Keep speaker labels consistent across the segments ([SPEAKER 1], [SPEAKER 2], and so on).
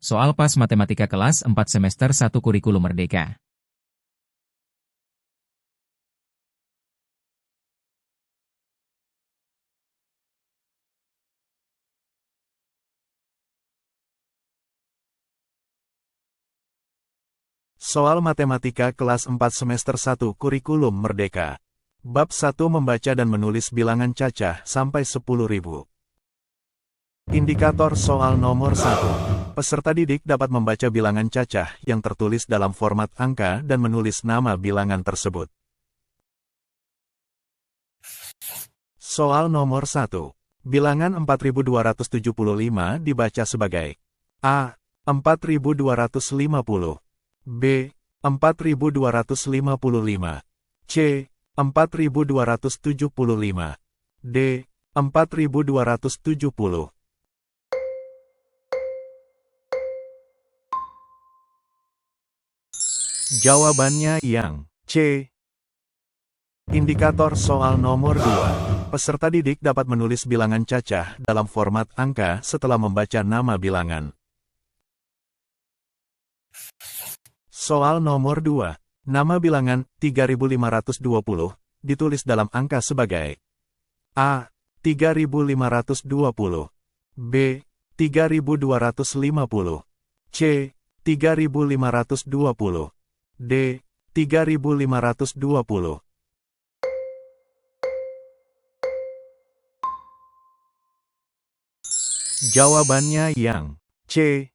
[SPEAKER 1] Soal pas matematika kelas 4 semester 1 kurikulum merdeka.
[SPEAKER 2] Soal matematika kelas 4 semester 1 kurikulum merdeka. Bab 1 membaca dan menulis bilangan cacah sampai 10.000. Indikator soal nomor 1. Peserta didik dapat membaca bilangan cacah yang tertulis dalam format angka dan menulis nama bilangan tersebut. Soal nomor 1. Bilangan 4275 dibaca sebagai A. 4250 B. 4255 C. 4275 D. 4270. Jawabannya yang C. Indikator soal nomor 2. Peserta didik dapat menulis bilangan cacah dalam format angka setelah membaca nama bilangan. Soal nomor 2. Nama bilangan 3520 ditulis dalam angka sebagai A. 3520 B. 3250 C. 3520 D. 3520. Jawabannya yang C.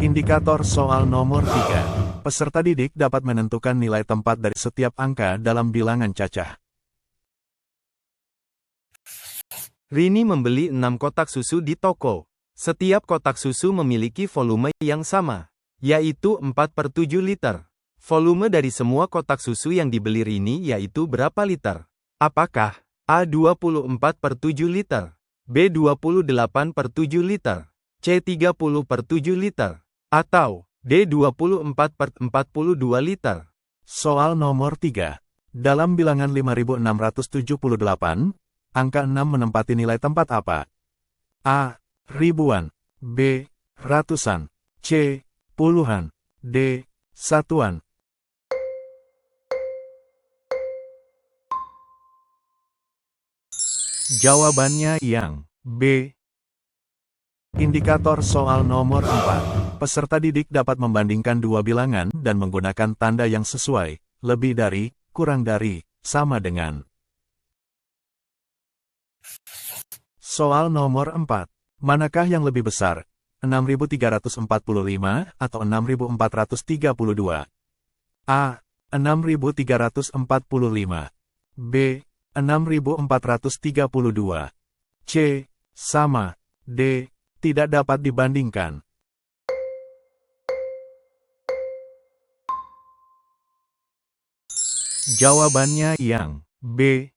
[SPEAKER 2] Indikator soal nomor 3. Peserta didik dapat menentukan nilai tempat dari setiap angka dalam bilangan cacah.
[SPEAKER 3] Rini membeli 6 kotak susu di toko. Setiap kotak susu memiliki volume yang sama, yaitu 4/7 liter. Volume dari semua kotak susu yang dibeli Rini yaitu berapa liter? Apakah A. 24/7 liter, B. 28/7 liter, C. 30/7 liter, atau D. 24/42 liter?
[SPEAKER 2] Soal nomor 3. Dalam bilangan 5678, angka 6 menempati nilai tempat apa? A. Ribuan B. Ratusan C. Puluhan D. Satuan. Jawabannya yang B. Indikator soal nomor 4. Peserta didik dapat membandingkan dua bilangan dan menggunakan tanda yang sesuai, lebih dari, kurang dari, sama dengan. Soal nomor 4. Manakah yang lebih besar? 6.345 atau 6.432? A. 6.345 B. 6.432 C. Sama D. Tidak dapat dibandingkan. Jawabannya yang B.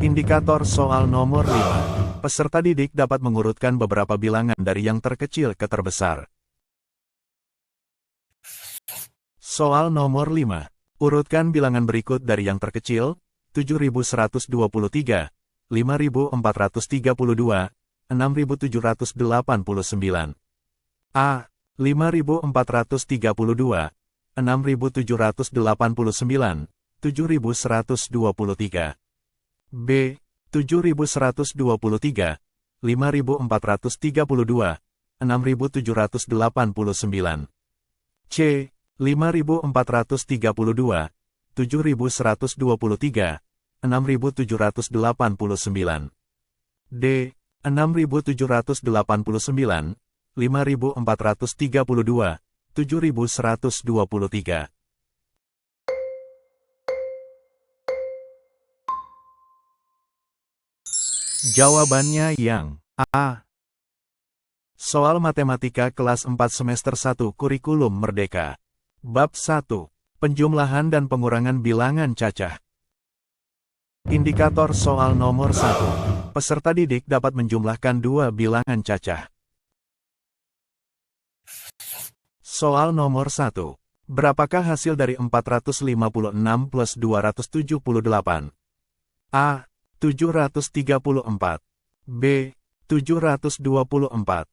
[SPEAKER 2] Indikator soal nomor 5. Peserta didik dapat mengurutkan beberapa bilangan dari yang terkecil ke terbesar. Soal nomor 5. Urutkan bilangan berikut dari yang terkecil, 7.123, 5.432, 6.789. A. 5.432, 6.789, 7.123. B. 7.123, 5.432, 6.789. C. 5.432, 7.123, 6.789. D. 6.789, 5.432, 7.123. Jawabannya yang A. Soal matematika kelas 4 semester 1 kurikulum merdeka. Bab 1. Penjumlahan dan pengurangan bilangan cacah. Indikator soal nomor 1. Peserta didik dapat menjumlahkan dua bilangan cacah. Soal nomor 1. Berapakah hasil dari 456 plus 278? A. 734 B. 724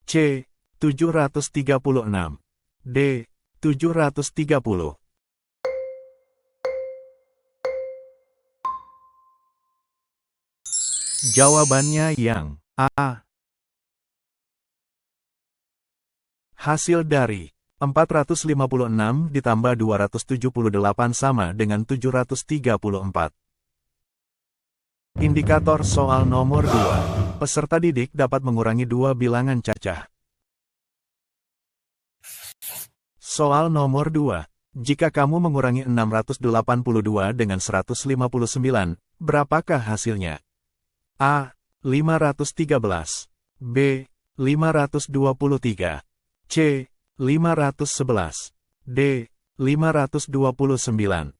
[SPEAKER 2] C. 736. D. 730. Jawabannya yang A. Hasil dari 456 ditambah 278 sama dengan 734. Indikator soal nomor 2. Peserta didik dapat mengurangi dua bilangan cacah. Soal nomor 2. Jika kamu mengurangi 682 dengan 159, berapakah hasilnya? A. 513. B. 523. C. 511. D. 529.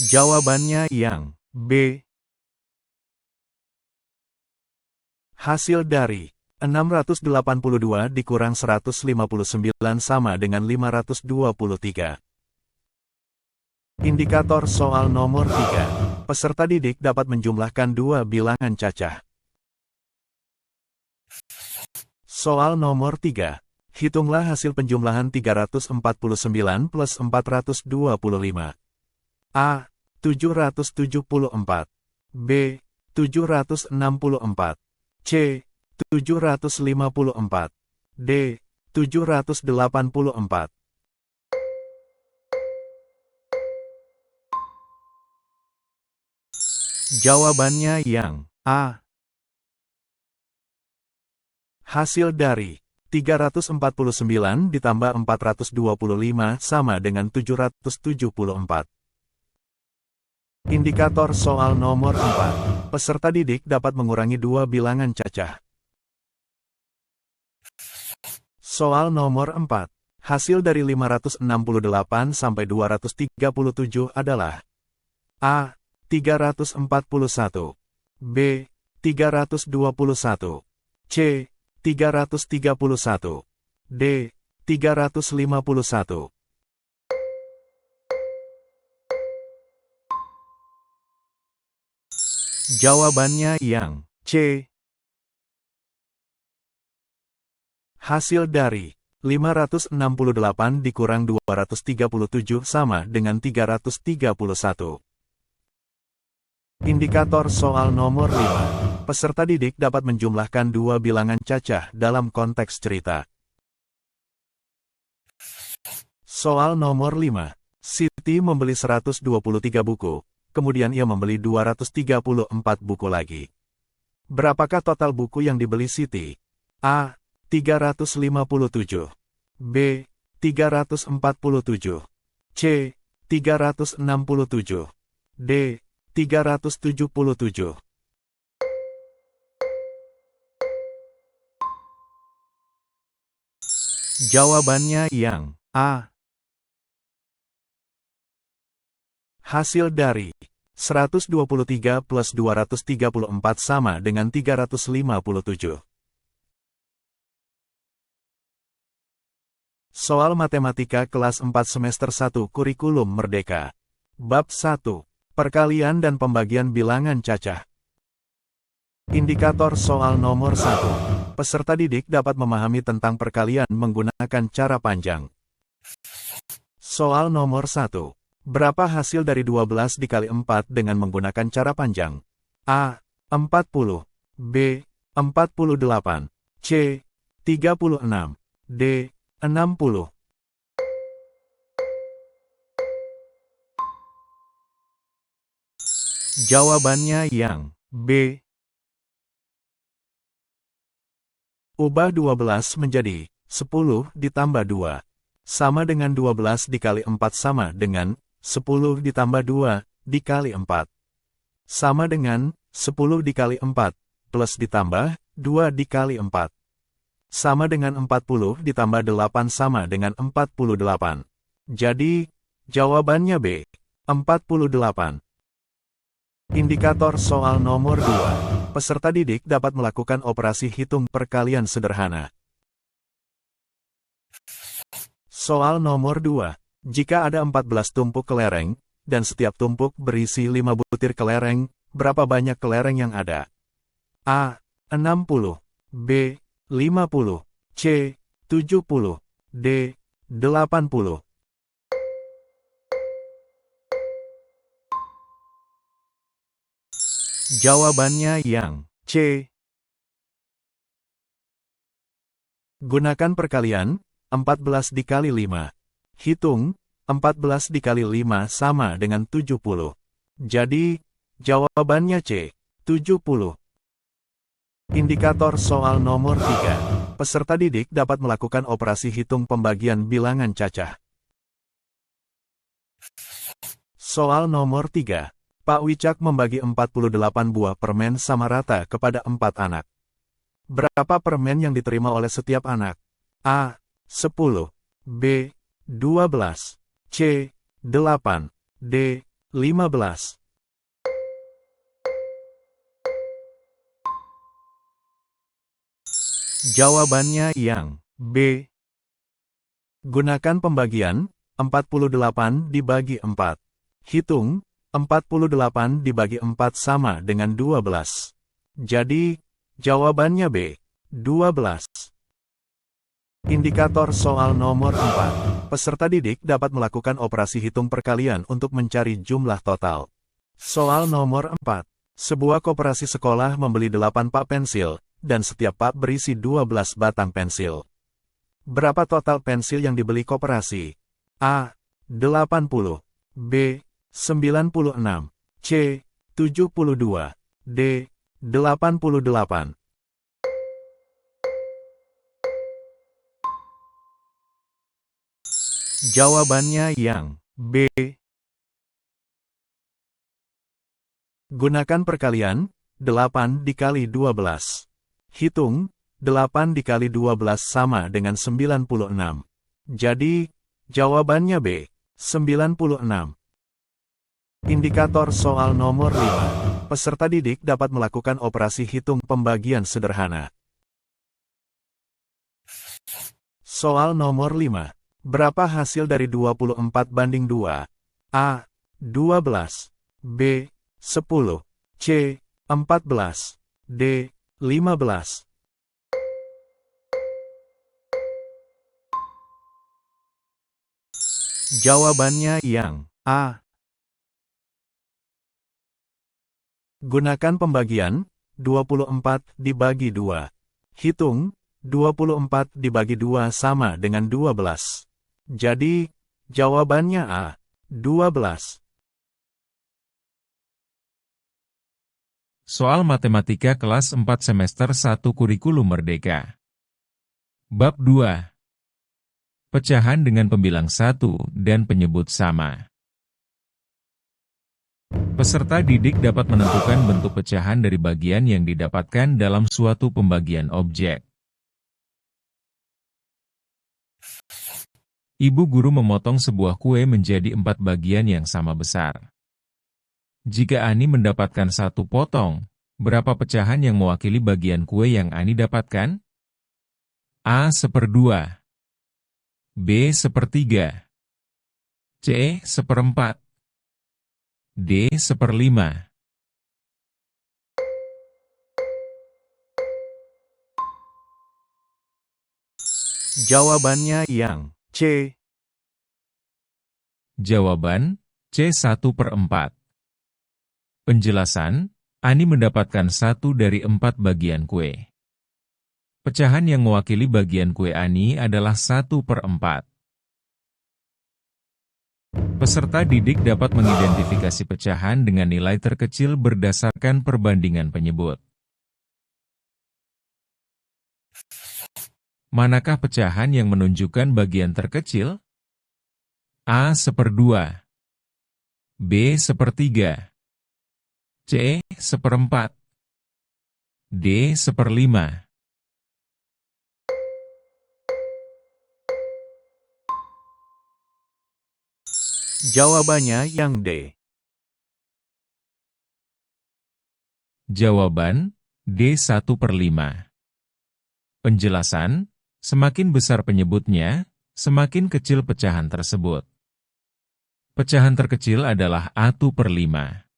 [SPEAKER 2] Jawabannya yang B. Hasil dari 682 dikurang 159 sama dengan 523. Indikator soal nomor 3. Peserta didik dapat menjumlahkan dua bilangan cacah. Soal nomor 3. Hitunglah hasil penjumlahan 349 plus 425. A. 774. B. 764. C. 754. D. 784. Jawabannya yang A. Hasil dari 349 ditambah 425 sama dengan 774. Indikator soal nomor 4. Peserta didik dapat mengurangi dua bilangan cacah. Soal nomor 4. Hasil dari 568 sampai 237 adalah A. 341. B. 321. C. 331. D. 351. Jawabannya yang C. Hasil dari 568 dikurang 237 sama dengan 331. Indikator soal nomor 5. Peserta didik dapat menjumlahkan dua bilangan cacah dalam konteks cerita. Soal nomor 5. Siti membeli 123 buku, kemudian ia membeli 234 buku lagi. Berapakah total buku yang dibeli Siti? A. 357. B. 347. C. 367. D. 377. Jawabannya yang A. Hasil dari 123 plus 234 sama dengan 357. Soal Matematika kelas 4 semester 1 Kurikulum Merdeka. Bab 1. Perkalian dan pembagian bilangan cacah. Indikator soal nomor 1. Peserta didik dapat memahami tentang perkalian menggunakan cara panjang. Soal nomor 1. Berapa hasil dari 12 dikali 4 dengan menggunakan cara panjang? A. 40. B. 48. C. 36. D. 60. Jawabannya yang B. Ubah 12 menjadi 10 ditambah 2. Sama dengan 12 dikali 4 sama dengan 10 ditambah 2 dikali 4. Sama dengan 10 dikali 4 plus ditambah 2 dikali 4. Sama dengan 40 ditambah 8 sama dengan 48. Jadi, jawabannya B. 48. Indikator soal nomor 2. Peserta didik dapat melakukan operasi hitung perkalian sederhana. Soal nomor 2. Jika ada 14 tumpuk kelereng, dan setiap tumpuk berisi 5 butir kelereng, Berapa banyak kelereng yang ada? A. 60, B. 50, C. 70, D. 80. Jawabannya yang C. Gunakan perkalian, 14 dikali 5. Hitung, 14 dikali 5 sama dengan 70. Jadi, jawabannya C. 70. Indikator soal nomor 3. Peserta didik dapat melakukan operasi hitung pembagian bilangan cacah. Soal nomor 3. Pak Wicak membagi 48 buah permen sama rata kepada 4 anak. Berapa permen yang diterima oleh setiap anak? A. 10, B. 12, C. 8, D. 15. Jawabannya yang B. Gunakan pembagian, 48 dibagi 4. Hitung, 48 dibagi 4 sama dengan 12. Jadi, jawabannya B. 12. Indikator soal nomor 4. Peserta didik dapat melakukan operasi hitung perkalian untuk mencari jumlah total. Soal nomor 4. Sebuah koperasi sekolah membeli 8 pak pensil, dan setiap pak berisi 12 batang pensil. Berapa total pensil yang dibeli koperasi? A. 80, B. 96, C. 72, D. 88. Jawabannya yang B. Gunakan perkalian, 8 dikali 12. Hitung, 8 dikali 12 sama dengan 96. Jadi, jawabannya B. 96. Indikator soal nomor 5. Peserta didik dapat melakukan operasi hitung pembagian sederhana. Soal nomor 5. Berapa hasil dari 24 banding 2? A. 12, B. 10, C. 14, D. 15. Jawabannya yang A. Gunakan pembagian, 24 dibagi 2. Hitung, 24 dibagi 2 sama dengan 12. Jadi, jawabannya A. 12.
[SPEAKER 1] Soal Matematika kelas 4 semester 1 Kurikulum Merdeka. Bab 2. Pecahan dengan pembilang 1 dan penyebut sama. Peserta didik dapat menentukan bentuk pecahan dari bagian yang didapatkan dalam suatu pembagian objek. Ibu guru memotong sebuah kue menjadi 4 bagian yang sama besar. Jika Ani mendapatkan 1 potong, berapa pecahan yang mewakili bagian kue yang Ani dapatkan? A. 1/2, B. 1/3, C. 1/4, D. 1/5.
[SPEAKER 2] Jawabannya yang C.
[SPEAKER 1] Jawaban, C. 1/4. Penjelasan, Ani mendapatkan 1 dari 4 bagian kue. Pecahan yang mewakili bagian kue Ani adalah 1/4. Peserta didik dapat mengidentifikasi pecahan dengan nilai terkecil berdasarkan perbandingan penyebut. Manakah pecahan yang menunjukkan bagian terkecil? A. 1/2, B. 1/3, C. 1/4, D. 1/5.
[SPEAKER 2] Jawabannya yang D.
[SPEAKER 1] Jawaban, D. 1/5. Penjelasan, semakin besar penyebutnya, semakin kecil pecahan tersebut. Pecahan terkecil adalah 1/5.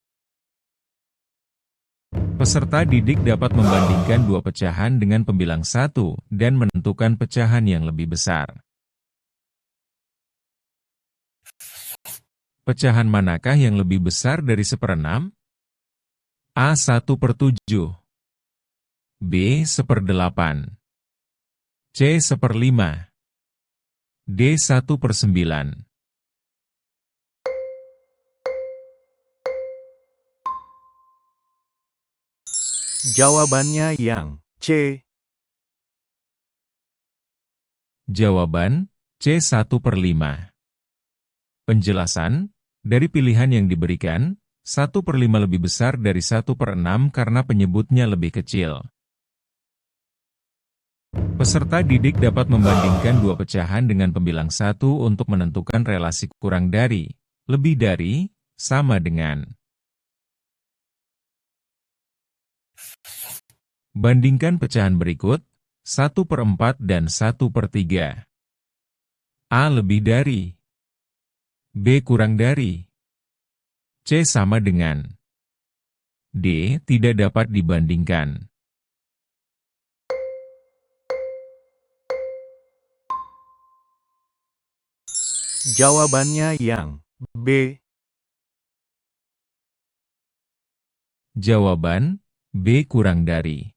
[SPEAKER 1] Peserta didik dapat membandingkan dua pecahan dengan pembilang 1 dan menentukan pecahan yang lebih besar. Pecahan manakah yang lebih besar dari 1/6? A 1/7, B 1/8, C 1/5, D 1/9.
[SPEAKER 2] Jawabannya yang C.
[SPEAKER 1] Jawaban C 1/5. Penjelasan, dari pilihan yang diberikan, 1/5 lebih besar dari 1/6 karena penyebutnya lebih kecil. Peserta didik dapat membandingkan dua pecahan dengan pembilang 1 untuk menentukan relasi kurang dari, lebih dari, sama dengan. Bandingkan pecahan berikut, 1/4 dan 1/3. A lebih dari, B kurang dari, C sama dengan, D tidak dapat dibandingkan.
[SPEAKER 2] Jawabannya yang B.
[SPEAKER 1] Jawaban B kurang dari.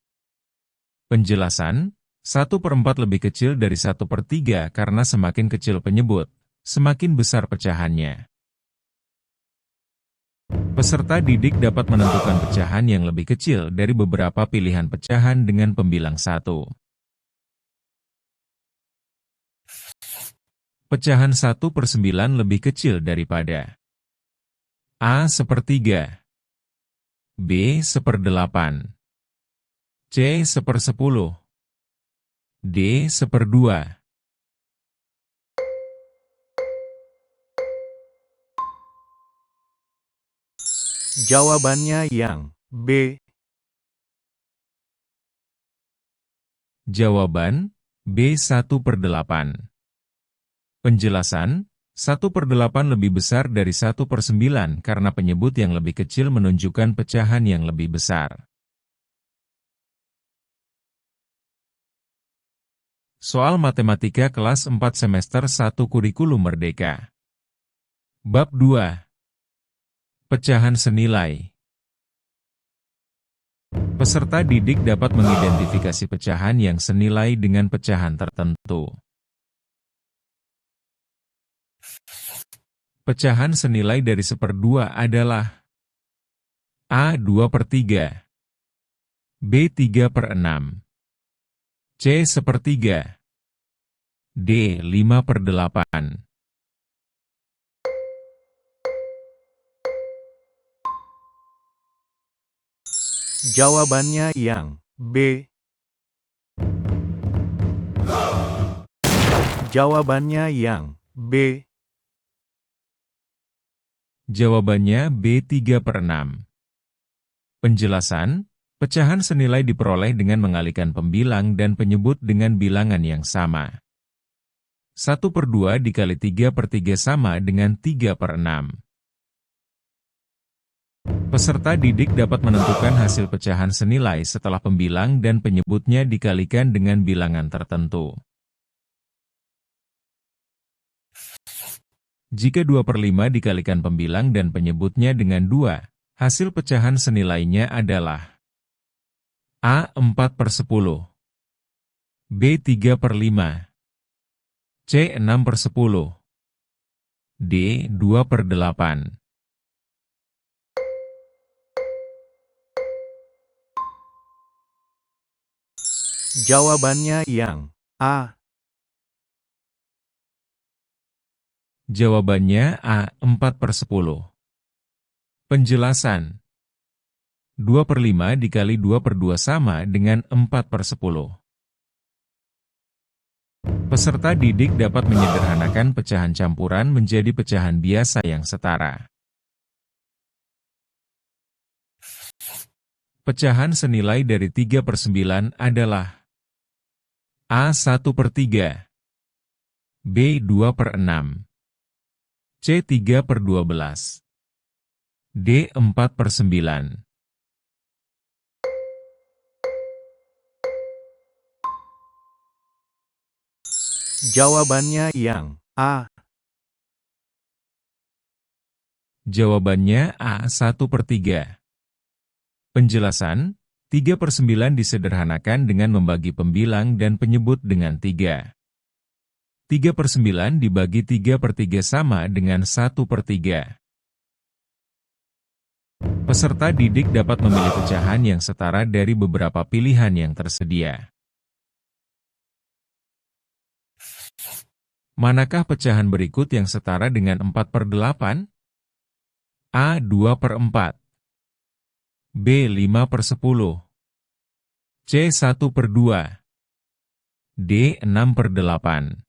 [SPEAKER 1] Penjelasan, 1/4 lebih kecil dari 1/3 karena semakin kecil penyebut, semakin besar pecahannya. Peserta didik dapat menentukan pecahan yang lebih kecil dari beberapa pilihan pecahan dengan pembilang 1. Pecahan 1/9 lebih kecil daripada A 1/3, B 1/8, C 1/10, D 1/2.
[SPEAKER 2] Jawabannya yang B.
[SPEAKER 1] Jawaban B 1/8. Penjelasan, 1/8 lebih besar dari 1/9 karena penyebut yang lebih kecil menunjukkan pecahan yang lebih besar. Soal Matematika kelas 4 semester 1 Kurikulum Merdeka. Bab 2. Pecahan senilai. Peserta didik dapat mengidentifikasi pecahan yang senilai dengan pecahan tertentu. Pecahan senilai dari 1/2 adalah A 2/3, B 3/6, C 1/3, D 5/8.
[SPEAKER 2] Jawabannya yang B. Jawabannya yang B.
[SPEAKER 1] Jawabannya B 3/6. Penjelasan, pecahan senilai diperoleh dengan mengalihkan pembilang dan penyebut dengan bilangan yang sama. 1/2 dikali 3/3 sama dengan 3/6. Peserta didik dapat menentukan hasil pecahan senilai setelah pembilang dan penyebutnya dikalikan dengan bilangan tertentu. Jika 2/5 dikalikan pembilang dan penyebutnya dengan 2, hasil pecahan senilainya adalah A 4/10, B 3/5, C 6/10, D 2/8.
[SPEAKER 2] Jawabannya yang A.
[SPEAKER 1] Jawabannya A 4/10. Penjelasan, 2/5 dikali 2/2 sama dengan 4/10. Peserta didik dapat menyederhanakan pecahan campuran menjadi pecahan biasa yang setara. Pecahan senilai dari 3/9 adalah A 1/3, B 2/6, C 3/12, D 4/9.
[SPEAKER 2] Jawabannya yang A.
[SPEAKER 1] Jawabannya A. 1/3. Penjelasan, 3/9 disederhanakan dengan membagi pembilang dan penyebut dengan 3. 3/9 dibagi 3/3 sama dengan 1/3. Peserta didik dapat memilih pecahan yang setara dari beberapa pilihan yang tersedia. Manakah pecahan berikut yang setara dengan 4/8? A. 2/4, B. 5/10, C. 1/2, D. 6/8.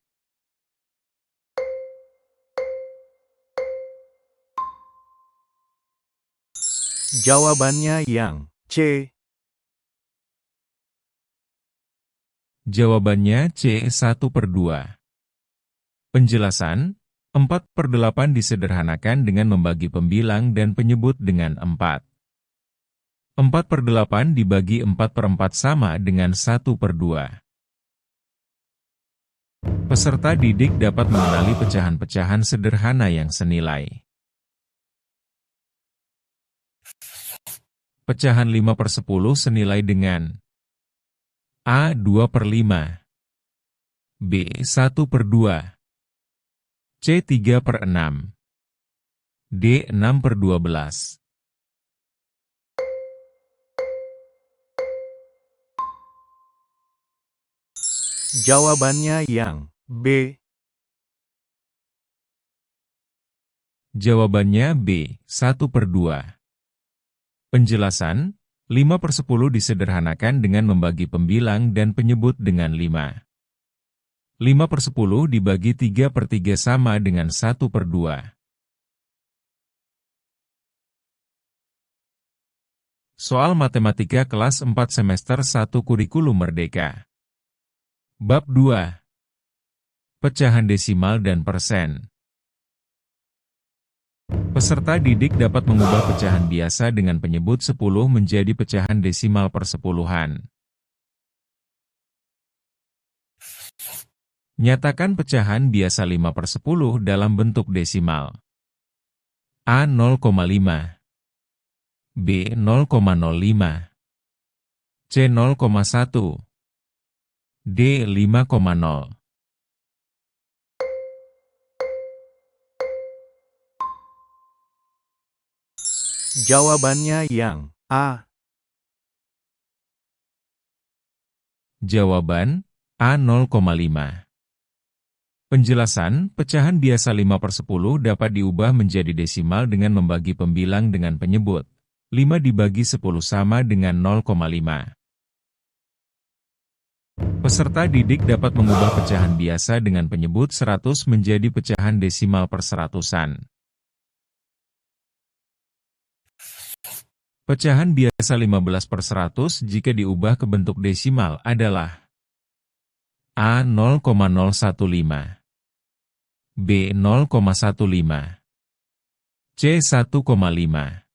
[SPEAKER 2] Jawabannya yang C.
[SPEAKER 1] Jawabannya C. 1/2. Penjelasan, 4/8 disederhanakan dengan membagi pembilang dan penyebut dengan 4. 4/8 dibagi 4/4 sama dengan 1/2. Peserta didik dapat mengenali pecahan-pecahan sederhana yang senilai. Pecahan 5/10 senilai dengan A. 2/5, B. 1/2, C. 3/6, D. 6/12.
[SPEAKER 2] Jawabannya yang B.
[SPEAKER 1] Jawabannya B. 1/2. Penjelasan, 5/10 disederhanakan dengan membagi pembilang dan penyebut dengan 5. 5/10 dibagi 3/3 sama dengan 1/2. Soal Matematika kelas 4 semester 1 Kurikulum Merdeka. Bab 2. Pecahan desimal dan persen. Peserta didik dapat mengubah pecahan biasa dengan penyebut 10 menjadi pecahan desimal persepuluhan. Nyatakan pecahan biasa 5/10 dalam bentuk desimal. A. 0,5, B. 0,05, C. 0,1, D. 5,0.
[SPEAKER 2] Jawabannya yang A.
[SPEAKER 1] Jawaban A. 0,5. Penjelasan, pecahan biasa 5/10 dapat diubah menjadi desimal dengan membagi pembilang dengan penyebut. 5 dibagi 10 sama dengan 0,5. Peserta didik dapat mengubah pecahan biasa dengan penyebut 100 menjadi pecahan desimal perseratusan. Pecahan biasa 15/100 jika diubah ke bentuk desimal adalah A. 0,015, B. 0,15, C. 1,5,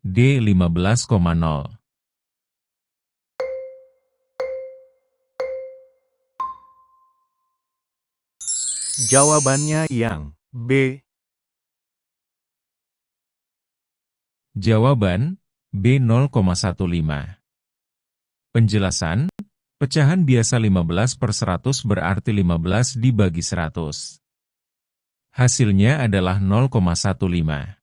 [SPEAKER 1] D. 15,0.
[SPEAKER 2] Jawabannya yang B.
[SPEAKER 1] Jawaban B. 0,15. Penjelasan, pecahan biasa 15/100 berarti 15 dibagi 100. Hasilnya adalah 0,15.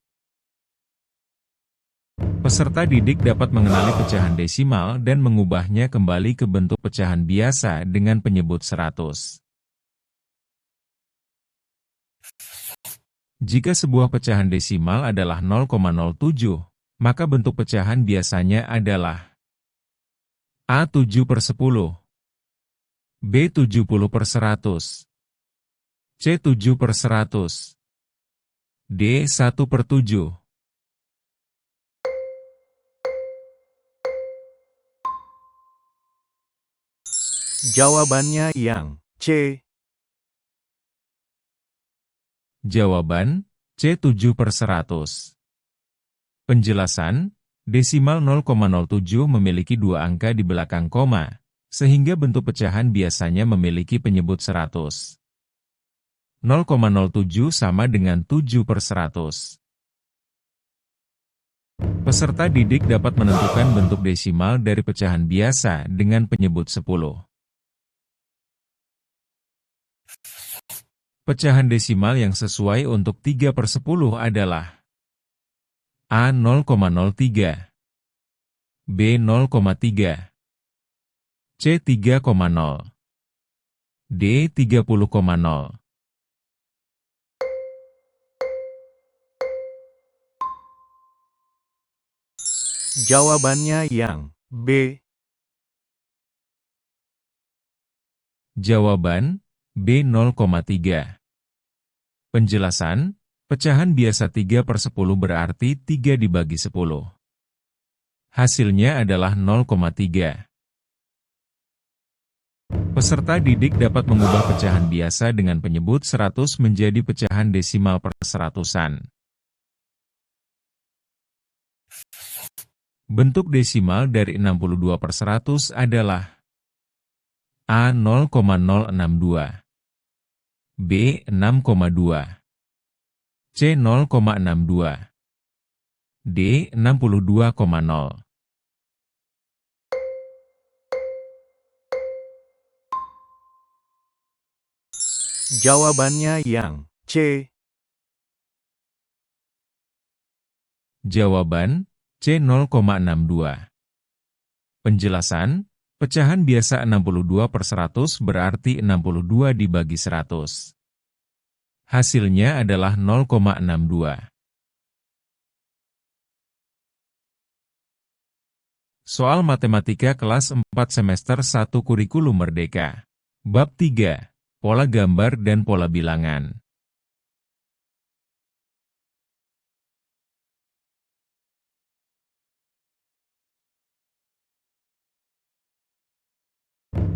[SPEAKER 1] Peserta didik dapat mengenali pecahan desimal dan mengubahnya kembali ke bentuk pecahan biasa dengan penyebut 100. Jika sebuah pecahan desimal adalah 0,07, maka bentuk pecahan biasanya adalah A. 7/10, B. 70/100, C. 7/100, D. 1/7.
[SPEAKER 2] Jawabannya yang C.
[SPEAKER 1] Jawaban C. 7/100. Penjelasan, desimal 0,07 memiliki dua angka di belakang koma, sehingga bentuk pecahan biasanya memiliki penyebut 100. 0,07 sama dengan 7/100. Peserta didik dapat menentukan bentuk desimal dari pecahan biasa dengan penyebut 10. Pecahan desimal yang sesuai untuk 3/10 adalah A 0,03, B 0,3, C 3,0, D 30,0.
[SPEAKER 2] Jawabannya yang B.
[SPEAKER 1] Jawaban B 0,3. Penjelasan, pecahan biasa 3/10 berarti 3 dibagi 10. Hasilnya adalah 0,3. Peserta didik dapat mengubah pecahan biasa dengan penyebut 100 menjadi pecahan desimal perseratusan. Bentuk desimal dari 62/100 adalah A 0,062, B 6,2, C 0,62, D 62,0.
[SPEAKER 2] Jawabannya yang C.
[SPEAKER 1] Jawaban C 0,62. Penjelasan, pecahan biasa 62/100 berarti 62 dibagi 100. Hasilnya adalah 0,62. Soal Matematika kelas 4 semester 1 Kurikulum Merdeka. Bab 3, Pola Gambar dan Pola Bilangan.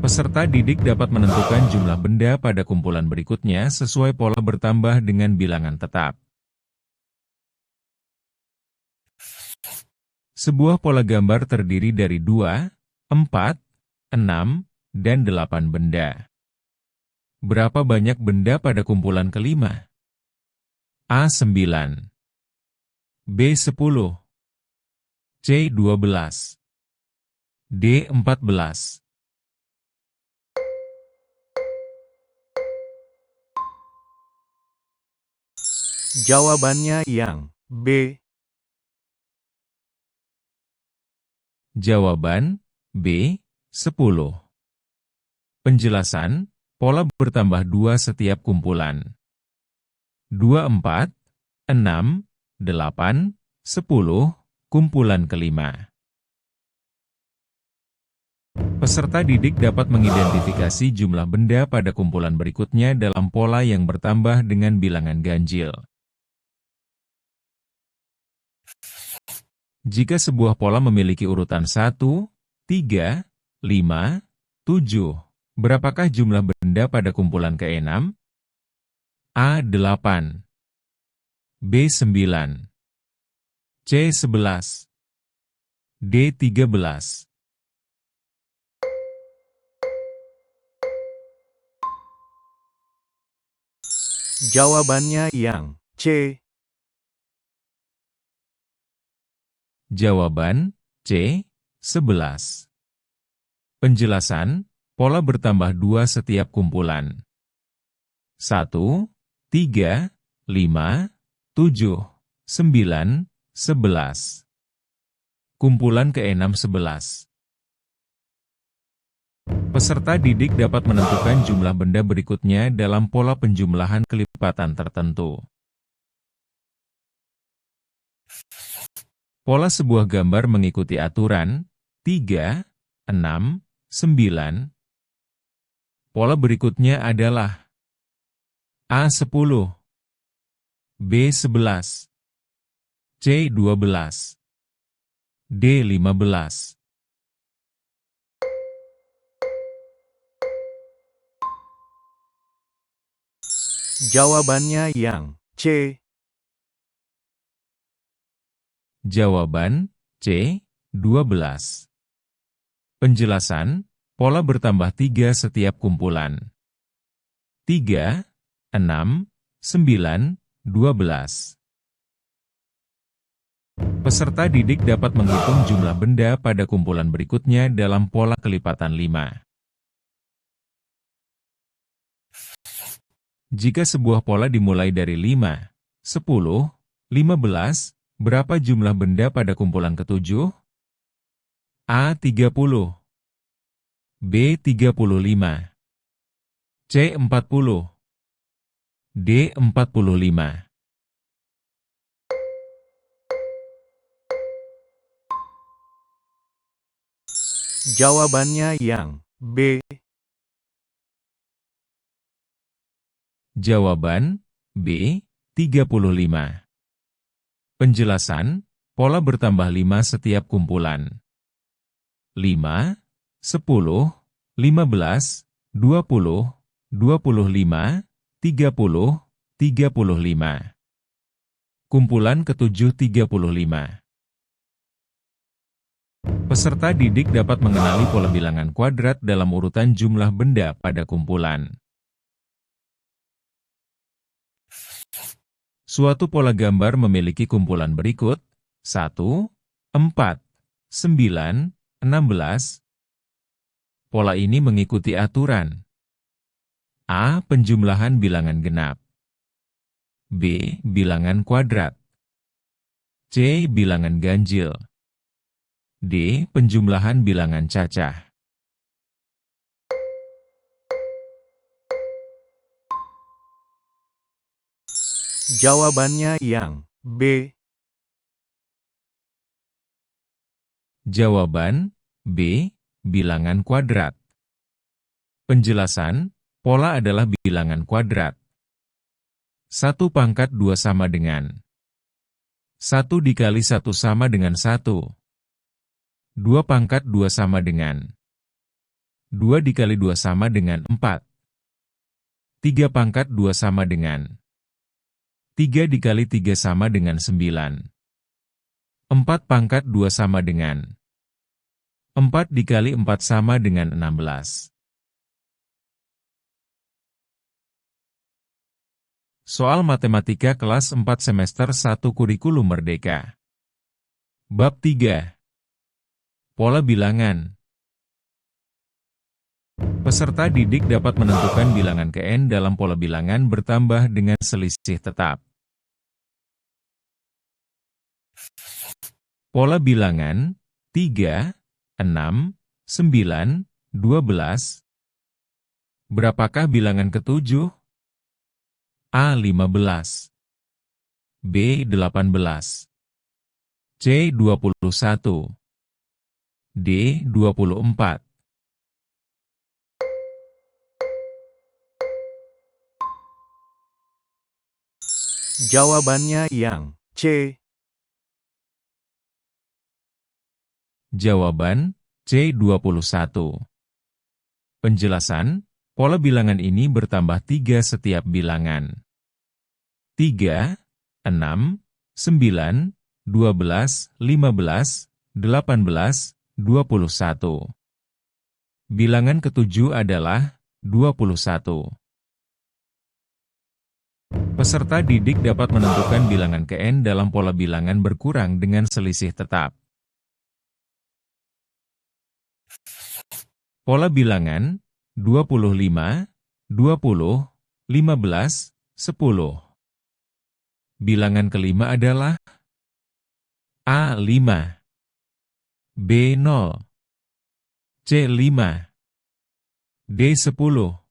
[SPEAKER 1] Peserta didik dapat menentukan jumlah benda pada kumpulan berikutnya sesuai pola bertambah dengan bilangan tetap. Sebuah pola gambar terdiri dari 2, 4, 6, dan 8 benda. Berapa banyak benda pada kumpulan kelima? A 9, B 10, C 12, D 14.
[SPEAKER 2] Jawabannya yang B.
[SPEAKER 1] Jawaban B 10. Penjelasan, pola bertambah 2 setiap kumpulan. 2, 4, 6, 8, 10, kumpulan kelima. Peserta didik dapat mengidentifikasi jumlah benda pada kumpulan berikutnya dalam pola yang bertambah dengan bilangan ganjil. Jika sebuah pola memiliki urutan 1, 3, 5, 7, berapakah jumlah benda pada kumpulan ke-6? A 8, B 9, C 11, D 13.
[SPEAKER 2] Jawabannya yang C.
[SPEAKER 1] Jawaban C 11. Penjelasan, pola bertambah 2 setiap kumpulan. 1, 3, 5, 7, 9, 11. Kumpulan ke-6 11. Peserta didik dapat menentukan jumlah benda berikutnya dalam pola penjumlahan kelipatan tertentu. Pola sebuah gambar mengikuti aturan 3, 6, 9. Pola berikutnya adalah A 10, B 11, C 12, D 15.
[SPEAKER 2] Jawabannya yang C.
[SPEAKER 1] Jawaban C 12. Penjelasan, pola bertambah 3 setiap kumpulan. 3, 6, 9, 12. Peserta didik dapat menghitung jumlah benda pada kumpulan berikutnya dalam pola kelipatan 5. Jika sebuah pola dimulai dari 5, 10, 15, berapa jumlah benda pada kumpulan ketujuh? A. 30, B. 35, C. 40, D. 45.
[SPEAKER 2] Jawabannya yang B.
[SPEAKER 1] Jawaban B. 35. Penjelasan, pola bertambah 5 setiap kumpulan. 5, 10, 15, 20, 25, 30, 35. Kumpulan ketujuh 35. Peserta didik dapat mengenali pola bilangan kuadrat dalam urutan jumlah benda pada kumpulan. Suatu pola gambar memiliki kumpulan berikut: 1, 4, 9, 16. Pola ini mengikuti aturan: A. Penjumlahan bilangan genap, B. Bilangan kuadrat, C. Bilangan ganjil, D. Penjumlahan bilangan cacah.
[SPEAKER 2] Jawabannya yang B.
[SPEAKER 1] Jawaban B. Bilangan kuadrat. Penjelasan, pola adalah bilangan kuadrat. 1 pangkat 2 sama dengan 1 dikali 1 sama dengan 1. 2 pangkat 2 sama dengan 2 dikali 2 sama dengan 4. 3 pangkat 2 sama dengan 3 dikali 3 sama dengan 9. 4 pangkat 2 sama dengan 4 dikali 4 sama dengan 16. Soal Matematika kelas 4 semester 1 Kurikulum Merdeka. Bab 3. Pola bilangan. Peserta didik dapat menentukan bilangan Kn dalam pola bilangan bertambah dengan selisih tetap. Pola bilangan 3, 6, 9, 12. Berapakah bilangan ketujuh? A. 15, B. 18, C. 21, D. 24.
[SPEAKER 2] Jawabannya yang C.
[SPEAKER 1] Jawaban C. 21. Penjelasan, pola bilangan ini bertambah 3 setiap bilangan. 3, 6, 9, 12, 15, 18, 21. Bilangan ketujuh adalah 21. Peserta didik dapat menentukan bilangan Kn dalam pola bilangan berkurang dengan selisih tetap. Pola bilangan 25, 20, 15, 10. Bilangan kelima adalah A. 5, B. 0, C. 5, D. 10.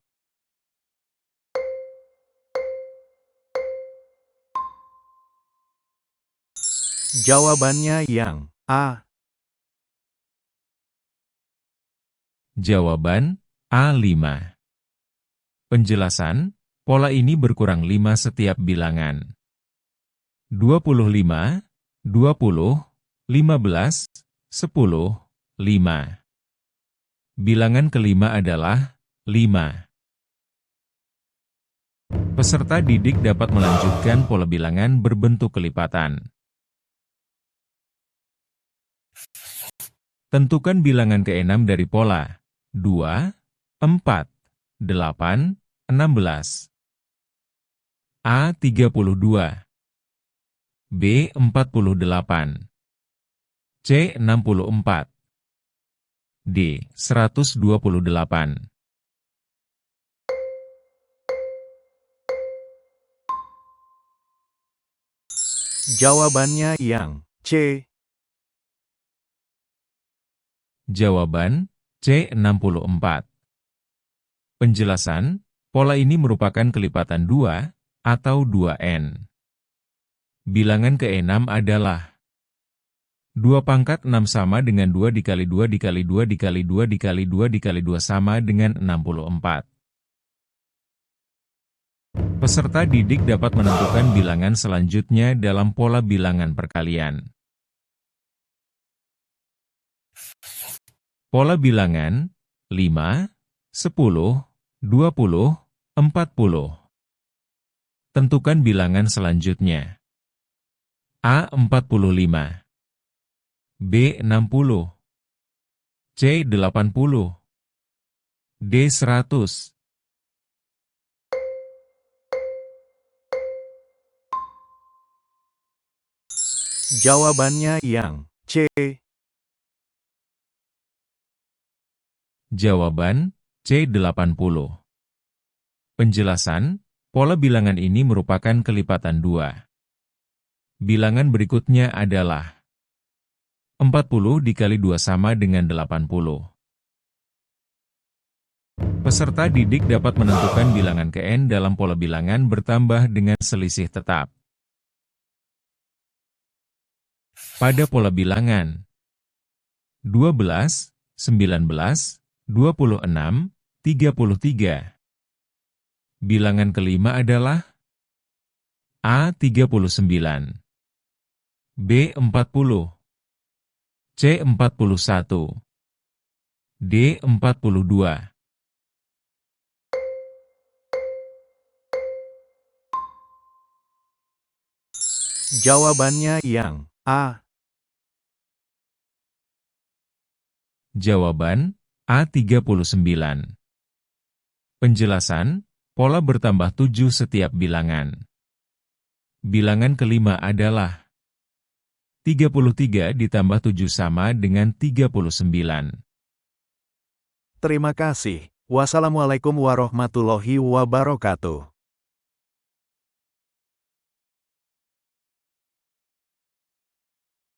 [SPEAKER 2] Jawabannya yang A.
[SPEAKER 1] Jawaban A. 5. Penjelasan, pola ini berkurang 5 setiap bilangan. 25, 20, 15, 10, 5. Bilangan kelima adalah 5. Peserta didik dapat melanjutkan pola bilangan berbentuk kelipatan. Tentukan bilangan ke-6 dari pola 2, 4, 8, 16. A. 32. B. 48. C. 64. D. 128.
[SPEAKER 2] Jawabannya yang C.
[SPEAKER 1] Jawaban C. 64. Penjelasan, pola ini merupakan kelipatan 2 atau 2n. Bilangan ke-6 adalah 2 pangkat 6 sama dengan 2 dikali 2 dikali 2 dikali 2 dikali 2 dikali 2 sama dengan 64. Peserta didik dapat menentukan bilangan selanjutnya dalam pola bilangan perkalian. Pola bilangan 5, 10, 20, 40. Tentukan bilangan selanjutnya. A. 45. B. 60. C. 80. D. 100.
[SPEAKER 2] Jawabannya yang C.
[SPEAKER 1] Jawaban C. 80. Penjelasan, pola bilangan ini merupakan kelipatan 2. Bilangan berikutnya adalah 40 dikali 2 sama dengan 80. Peserta didik dapat menentukan bilangan ke-n dalam pola bilangan bertambah dengan selisih tetap. Pada pola bilangan 12, 19, 26, 33. Bilangan kelima adalah A. 39, B. 40, C. 41, D. 42.
[SPEAKER 2] Jawabannya yang A.
[SPEAKER 1] Jawaban A. 39. Penjelasan, pola bertambah 7 setiap bilangan. Bilangan kelima adalah 33 ditambah 7 sama dengan 39.
[SPEAKER 2] Terima kasih. Wassalamualaikum warahmatullahi wabarakatuh.